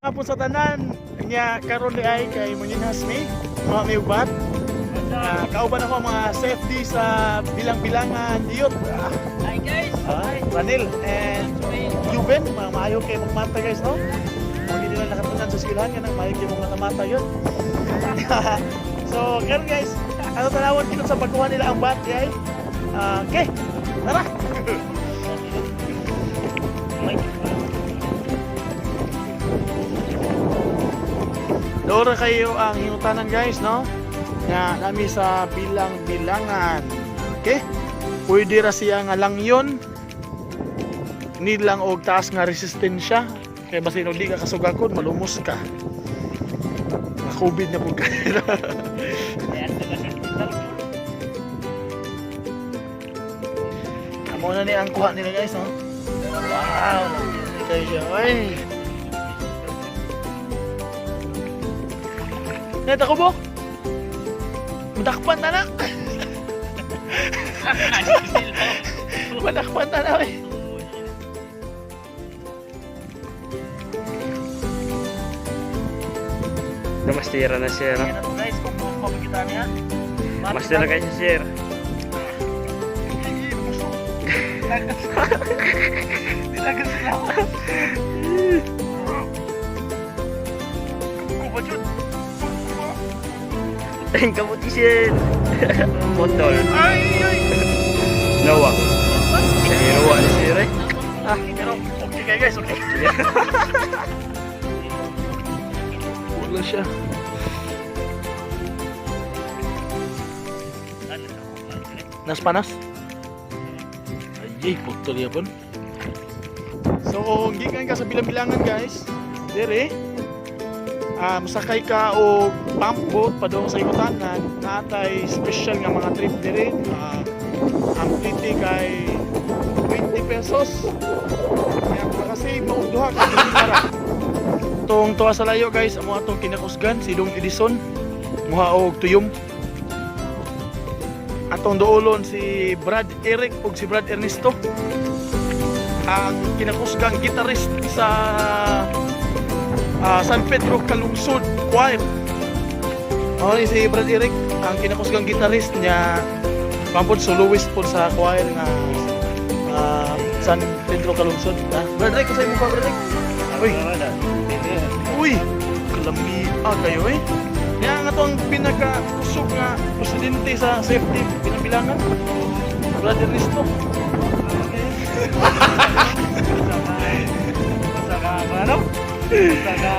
Hapon sa tanan nya karon di ay kay manginhas mi mga may ubat. Kauban ako mga safety sa Bilangbilangan youth. Hi guys. Hi, Ranil and Uban, mga maayo kay magmata guys no. Kung hindi nila nakatunan sa skillhan nga nang maayo kay mga mata yun. So, karon guys, ano tanawon kito sa pagkuha nila ang bat ay. Okay, tara. Dora kayo ang hingutanan guys, no? Nga nami sa Bilangbilangan. Okay? Pwede ra siya nga lang yun. Need lang og taas nga resistensya. Kaya basin og di ka kasugakon, malumos ka. COVID na po ka. Amo na ni ang kuha nila guys, no? Wow! Kaya ay. Neta ko bo? Madakpan na na. Madakpan na na eh. Namastira na sir. Ayan na to guys, kung mapagkita niya. Namastira kayo sir. Nilagas sila. Kubadjud. Ang kamuti sir. Motor. Ay, ay. Nawa. Nawa ni sir eh. Pero okay kayo guys, okay. Wala siya. Nas panas? Ay, putol yapon. So, kung gikan ka sa Bilangbilangan guys, dire, sakay ka o pump boat pa doon sa ikutanan, natay special nga mga trip dire. Ang pliti kay 20 pesos. Kaya kasi maugduha ka para. Itong tuwa sa layo guys, amo atong kinakusgan si Dong Edison, muha og tuyom. Atong doolon si Brad Eric ug si Brad Ernesto, ang kinakusgang gitarist sa San Pedro Calungsod Choir. Ni si Brad Eric ang kinakusgang gitarist niya, pampod soloist po sa choir nga San Pedro Calungsod. Brad Eric, kasi mo pa Brad Eric? Uy, Pagkalamia kayo eh. Kaya nga ito ang pinaka-usog nga presidente sa safety Bilangbilangan, Brother Risto. Saka ano? Saka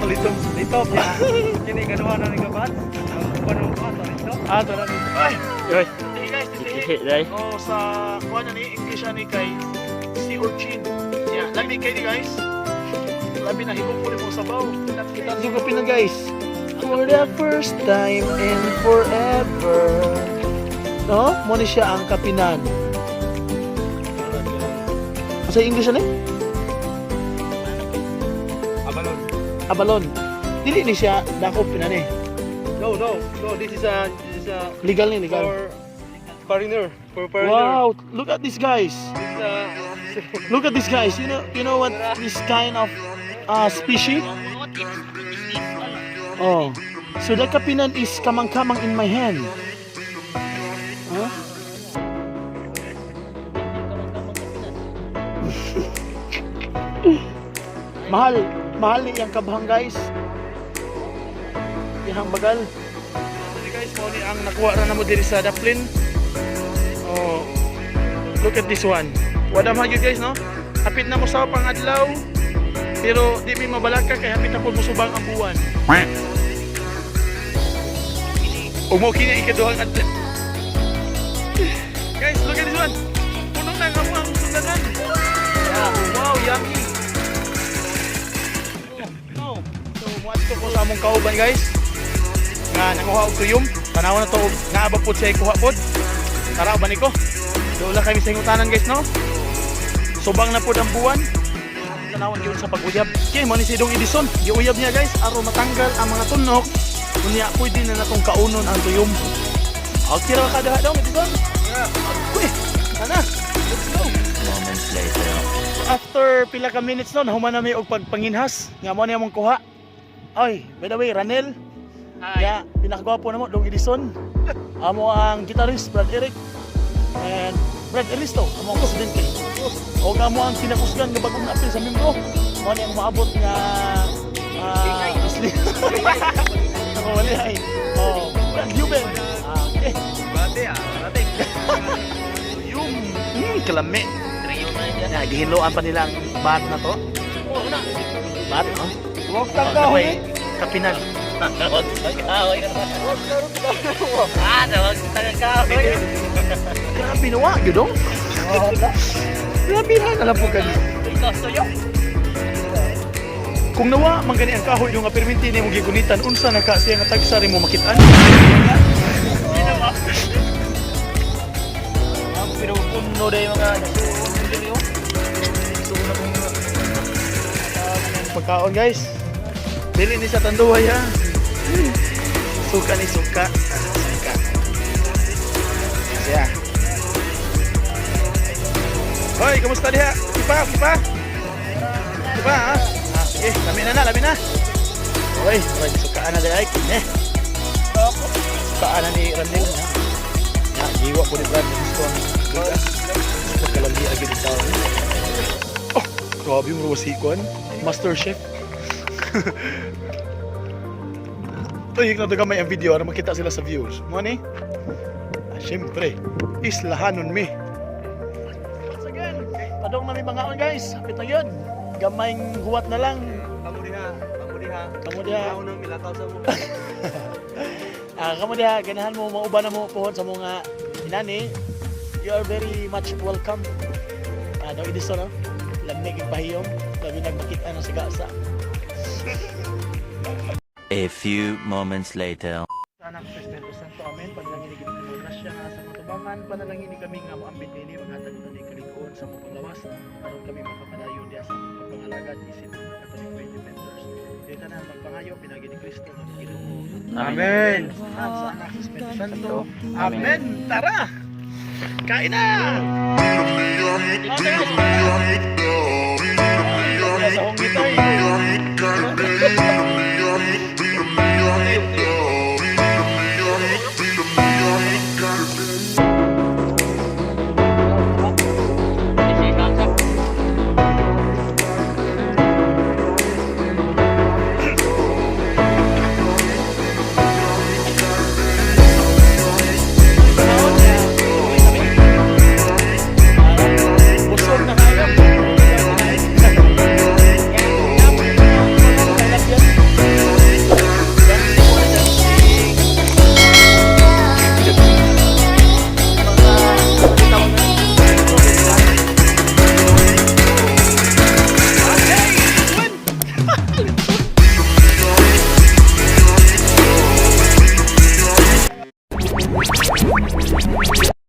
Litong. litop ya. Kini kaduha na ni kabat. Ang uban mo ato nito. Ito na dito. Ay! Yoy. Sige guys, Sige sige. dai. O sa kuha na ni English ni kay si Urchin. Yeah, Lami kayo guys. Lami na higong po mo sa baw. Kita sugupin na guys. For the first time and forever. No? Muna siya ang kapinan. Sa English ano eh? Abalon. Dili ni siya dako pinani. No. This is a Legal ni, legal. foreigner. For Wow, look at these guys. This Look at these guys. You know what this kind of species? Oh. So the kapinan is kamang-kamang in my hand. Huh? mahal ni yang kabhang guys. Yang bagal. Guys, mo ni ang nakuha ra namo diri sa Daplin. Oh. Look at this one. Wadam hagyo guys no? Hapit na mo sa pangadlaw. Pero di mi mabalaka kay hapit na po musubang ang buwan. Umuki na ikaduhang adlaw. Guys, look at this one. Puno na nga mo ang sundanan. Yeah, wow, yummy. So, muadto ko sa among kauban guys. Nga nakuha og tuyom. Tanaw na to naabag pod siya kuha pod. Tara ba niko? Doon lang kami sa hingutanan guys no. Subang na pod ang buwan. Tanawon gyud sa pag-uyab. Kay mo ni si Dong Edison, giuyab niya guys aron matanggal ang mga tunok. Kunya pwede na natong kaunon ang tuyom. Okay ra kada daw Edison? Yeah. Uy, sana. Let's go. moments later. After pila ka minutes no, nahuman na may og pagpanginhas. Nga mo niya mong kuha. Oy, by the way, Ranel. Ya, pinakagwapo na mo, Dong Edison. Amo ang guitarist, Brad Eric. And Brad Elisto, amo ang presidente. O nga mo ang kinakusgan nga bagong apil sa membro. Mo niya ang maabot nga ako wali ay. Oh, Brad Huben. Okay. Bate ating. Yung kalami. Ya, gihinloan pa nila ang bat na to. Bat, oh. Huwag tangkahoy. Kapinag. Huwag tangkahoy ka naman. Huwag tangkahoy. Grabe nawa, yun dong. Grabe na, alam po ganun. Ito, soyo. Kung nawa, manggani ang kahoy yung apirminti na yung gigunitan, unsa na ka siya nga tagsari mo makitaan. Ang pinupuno na yung mga Pagkaon guys. Dili ni sa tanduhay ha. Suka ni suka. Suka. Yeah. Hoy, kamusta diha? Kipa, kipa. Kipa ha? Sige, lami na. Hoy, sukaan na diha. Sukaan na ni Randel ha. Ya, jiwa ko ni Brad gusto ang suka. Pagkalamia agad ito. Oh, grabe yung ruwasikon. Master Chef. Ito yung natagamay ang video para makita sila sa views. Mo ni? Siyempre, islahanon mi. Once again, padong na may mga guys. Hapit na yun. Gamayng huwat na lang. Kamu diha. Kamu diha. Ako nang milakaw sa mo. Kamu diha, ganahan mo, mauban na mo pohon sa mga inani. You are very much welcome. Daw Edison, no? Lamig yung pahiyong. Sabi nagmakita ng sigasa. A few moments later. Sana ang Espiritu Santo, amen. Panalangin ni Ginoo ng grasya nga sa matubangan, panalangin ni kami nga moambit nini maghatag na ni kaliguan sa mga panglawas aron kami makapadayo diya sa pagpangalagad isip ng Catholic Defenders. Dito na magpangayo pinagi ni Kristo ng Ginoo. Amen. At sa anak sa Espiritu Santo. Amen. Tara! Kain na! Bring me on,